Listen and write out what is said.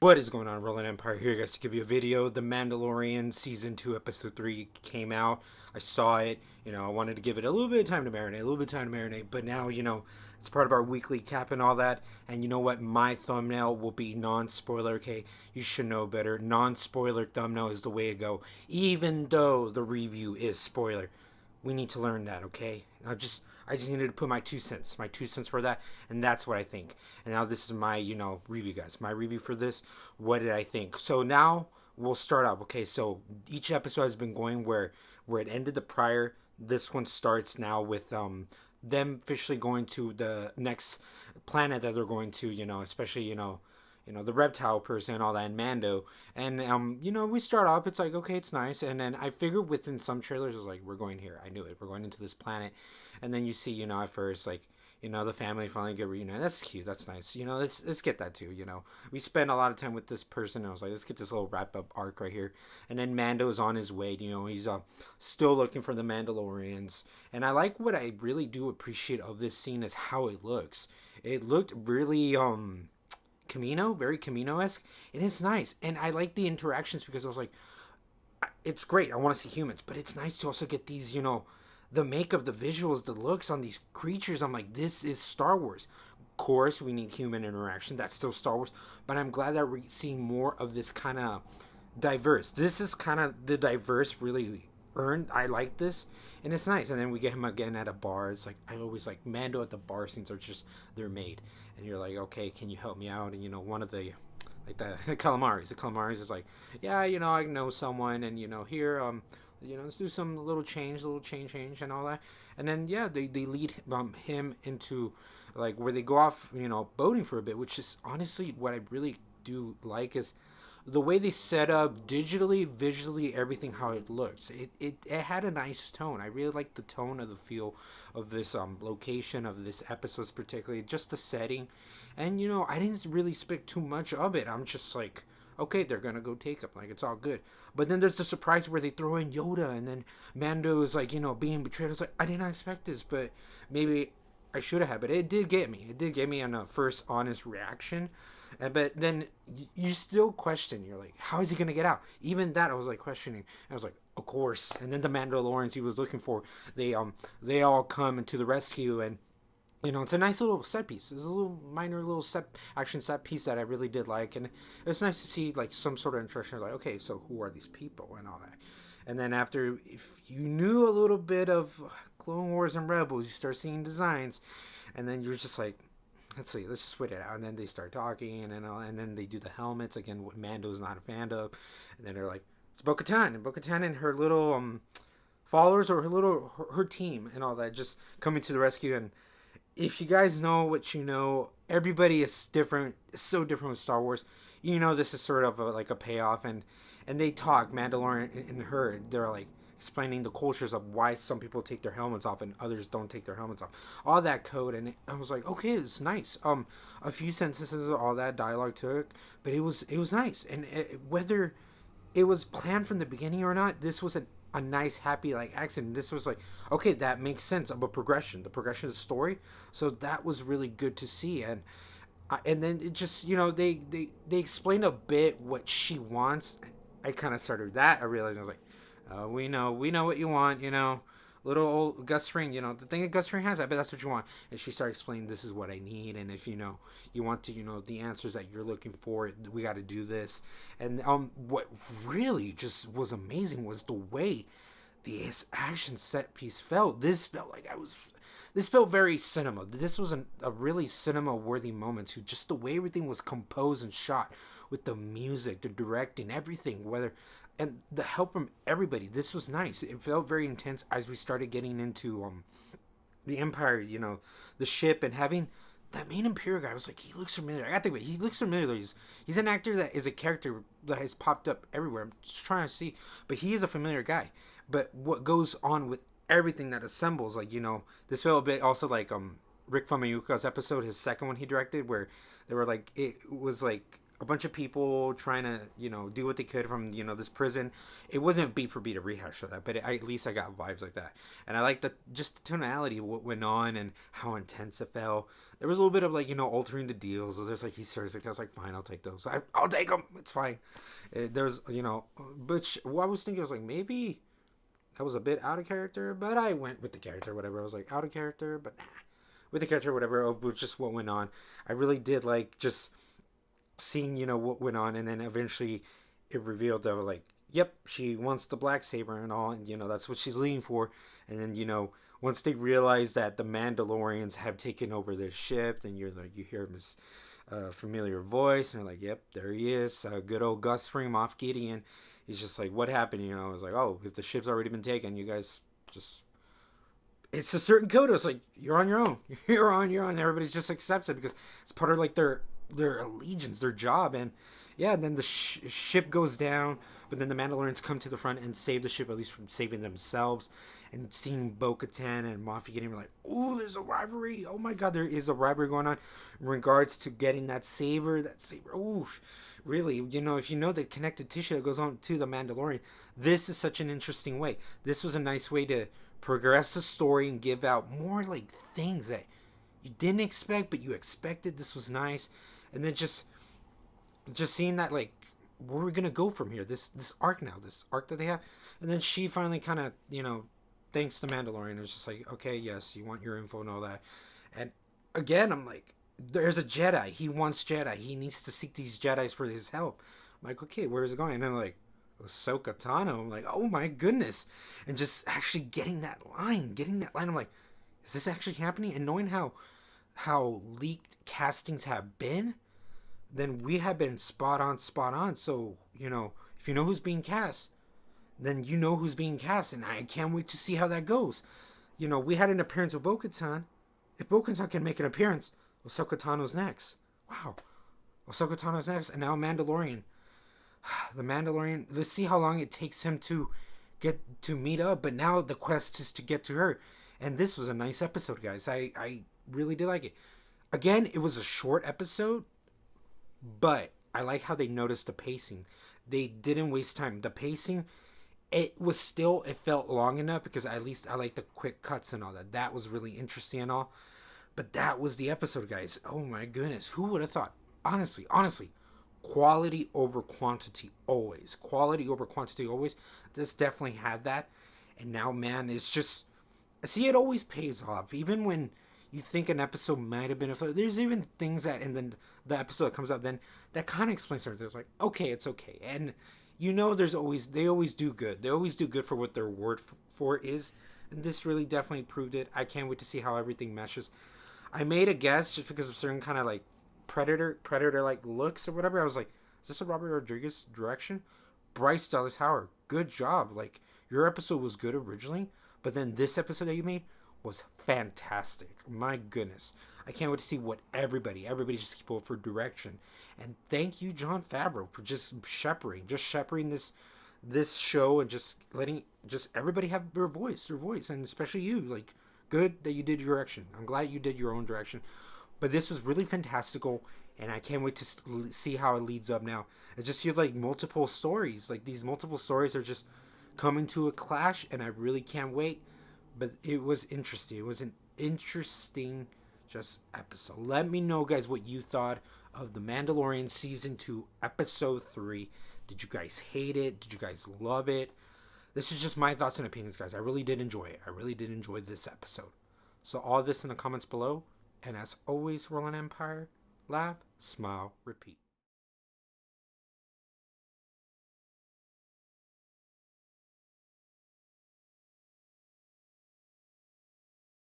What is going on, Rolling Empire here, guys, to give you a video. The Mandalorian Season 2, Episode 3 came out. I saw it. I wanted to give it a little bit of time to marinate, but now, it's part of our weekly cap and all that. And you know what? My thumbnail will be non-spoiler, okay? You should know better. Non-spoiler thumbnail is the way to go, even though the review is spoiler. We need to learn that, okay? I just needed to put my 2 cents for that, and that's what I think. And now this is my, review, guys. My review for this. What did I think? So now we'll start off. Okay, so each episode has been going where it ended the prior. This one starts now with them officially going to the next planet that they're going to. Especially the reptile person and all that, and Mando. And we start off, it's like, okay, it's nice. And then I figured within some trailers, it was like, we're going here. I knew it. We're going into this planet. And then you see, at first, like, the family finally get reunited. That's cute. That's nice. Let's get that too. We spend a lot of time with this person. And I was like, let's get this little wrap up arc right here. And then Mando is on his way. He's still looking for the Mandalorians. And I like, what I really do appreciate of this scene is how it looks. It looked really very Camino-esque, and it's nice. And I like the interactions because I was like, it's great. I want to see humans, but it's nice to also get these, the makeup, the visuals, the looks on these creatures. I'm like, this is Star Wars. Of course, we need human interaction. That's still Star Wars, but I'm glad that we're seeing more of this kind of diverse. This is kind of the diverse really earned. I like this, and it's nice. And then we get him again at a bar. It's like, I always like Mando at the bar scenes are just, they're made. And you're like, okay, can you help me out? And one of the like the calamaris is like, yeah, I know someone, and here, let's do some little change and all that. And then yeah, they lead him into like where they go off, boating for a bit, which is honestly what I really do like is the way they set up digitally, visually, everything, how it looks. It had a nice tone. I really like the tone of the feel of this location, of this episodes, particularly just the setting. And I didn't really expect too much of it. I'm just like, okay, they're gonna go take him, like, it's all good. But then there's the surprise where they throw in Yoda, and then Mando is like, being betrayed. I was like, I did not expect this, but maybe I should have. But it did get me. It did get me on a first honest reaction. But then you still question. You're like, how is he gonna get out? Even that, I was like questioning. I was like, of course. And then the Mandalorians he was looking for, they all come into the rescue, and it's a nice little set piece. It's a little minor little action set piece that I really did like, and it's nice to see like some sort of introduction. Like, okay, so who are these people and all that. And then after, if you knew a little bit of Clone Wars and Rebels, you start seeing designs, and then you're just like, let's see, let's just wait it out. And then they start talking, and then they do the helmets again. What Mando's not a fan of, and then they're like, it's Bo-Katan, and her little followers, or her team and all that, just coming to the rescue. And if you guys know what you know, everybody is different. It's so different with Star Wars. This is sort of like a payoff, and they talk, Mandalorian and her. They're like explaining the cultures of why some people take their helmets off and others don't take their helmets off. All that code, and I was like, okay, it's nice. A few sentences, all that dialogue took, but it was nice. And whether it was planned from the beginning or not, this was a nice, happy like accident. This was like, okay, that makes sense of the progression of the story. So that was really good to see. And then it just, they explained a bit what she wants. I kind of started that. I realized, I was like, we know what you want, little old Gus Fring, the thing that Gus Fring has, I bet that's what you want. And she started explaining, this is what I need, and if you want to, the answers that you're looking for, we got to do this. And what really just was amazing was the way this action set piece felt. This felt very cinema. This was a really cinema worthy moment too. Just the way everything was composed and shot, with the music, the directing, everything, and the help from everybody. This was nice. It felt very intense as we started getting into the Empire, the ship, and having that main Imperial guy. I was like, he looks familiar. I gotta think about it. He looks familiar. He's an actor that is a character that has popped up everywhere. I'm just trying to see, but he is a familiar guy. But what goes on with everything that assembles, like, this felt a bit also like Rick Famuyiwa's episode, his second one he directed, where they were like, it was like a bunch of people trying to, do what they could from, this prison. It wasn't beat for beat a rehash of that, but at least I got vibes like that. And I like just the tonality of what went on and how intense it felt. There was a little bit of like, altering the deals. There's like Easter eggs like that. I was like, fine, I'll take those. I'll take them. It's fine. There's, but what I was thinking was like, maybe that was a bit out of character, but I went with the character, whatever. I was like, out of character, but nah. With the character, whatever, of just what went on. I really did like just seeing, what went on, and then eventually it revealed that, like, yep, she wants the black saber and all, and, that's what she's leaning for. And then, once they realize that the Mandalorians have taken over this ship, then you hear his familiar voice, and they're like, yep, there he is, good old Gus Fring, Moff Gideon. He's just like, what happened? I was like, oh, if the ship's already been taken, you guys just, it's a certain code. It's like, you're on your own. You're on your own. Everybody's just accepts it because it's part of like their allegiance, their job. And yeah, and then the ship goes down, but then the Mandalorians come to the front and save the ship, at least from saving themselves. And seeing Bo-Katan and Moff Gideon, like, oh, there's a rivalry. Oh my God, there is a rivalry going on in regards to getting that saber. That saber, ooh, really, if you know the connective tissue that goes on to the Mandalorian, this is such an interesting way. This was a nice way to progress the story and give out more like things that you didn't expect, but you expected. This was nice. And then just seeing that, like, where are we gonna go from here? This arc now, this arc that they have, and then she finally kind of thanks the Mandalorian. It's just like, okay, yes, you want your info and all that. And again, I'm like, there's a Jedi. He wants Jedi. He needs to seek these Jedi's for his help. I'm like, okay, where is it going? And I'm like, Ahsoka Tano. I'm like, oh my goodness. And just actually getting that line, I'm like, is this actually happening? And knowing how leaked castings have been, then we have been spot on. So, if you know who's being cast, then you know who's being cast. And I can't wait to see how that goes. We had an appearance of Bo-Katan. If Bo-Katan can make an appearance, Ahsoka Tano's next. Wow. Ahsoka Tano's next. And now Mandalorian. The Mandalorian, let's see how long it takes him to get to meet up. But now the quest is to get to her. And this was a nice episode, guys. I really did like it. Again, it was a short episode, but I like how they noticed the pacing. They didn't waste time. The pacing, it felt long enough because at least I like the quick cuts and all that. That was really interesting and all. But that was the episode, guys. Oh my goodness. Who would have thought? Honestly, quality over quantity always. Quality over quantity always. This definitely had that. And now, man, it's just, see, it always pays off. Even when you think an episode might have been there's even things that, and then the episode that comes up then that kind of explains everything. It's like, okay, it's okay. And they always do good. They always do good for what their word for is. And this really definitely proved it. I can't wait to see how everything meshes. I made a guess just because of certain kind of like predator like looks or whatever. I was like, is this a Robert Rodriguez direction? Bryce Dallas Howard, good job. Like, your episode was good originally, but then this episode that you made was fantastic. My goodness. I can't wait to see what everybody just keep up for direction. And thank you, Jon Favreau, for just shepherding this show and just letting everybody have their voice, and especially you. Like, good that you did your direction. I'm glad you did your own direction. But this was really fantastical, and I can't wait to see how it leads up now. It just feels like multiple stories. Like, these multiple stories are just coming to a clash, and I really can't wait. But it was interesting. It was an interesting just episode. Let me know, guys, what you thought of The Mandalorian Season 2, Episode 3. Did you guys hate it? Did you guys love it? This is just my thoughts and opinions, guys. I really did enjoy it. I really did enjoy this episode. So all this in the comments below. And as always, Roland Empire, laugh, smile, repeat.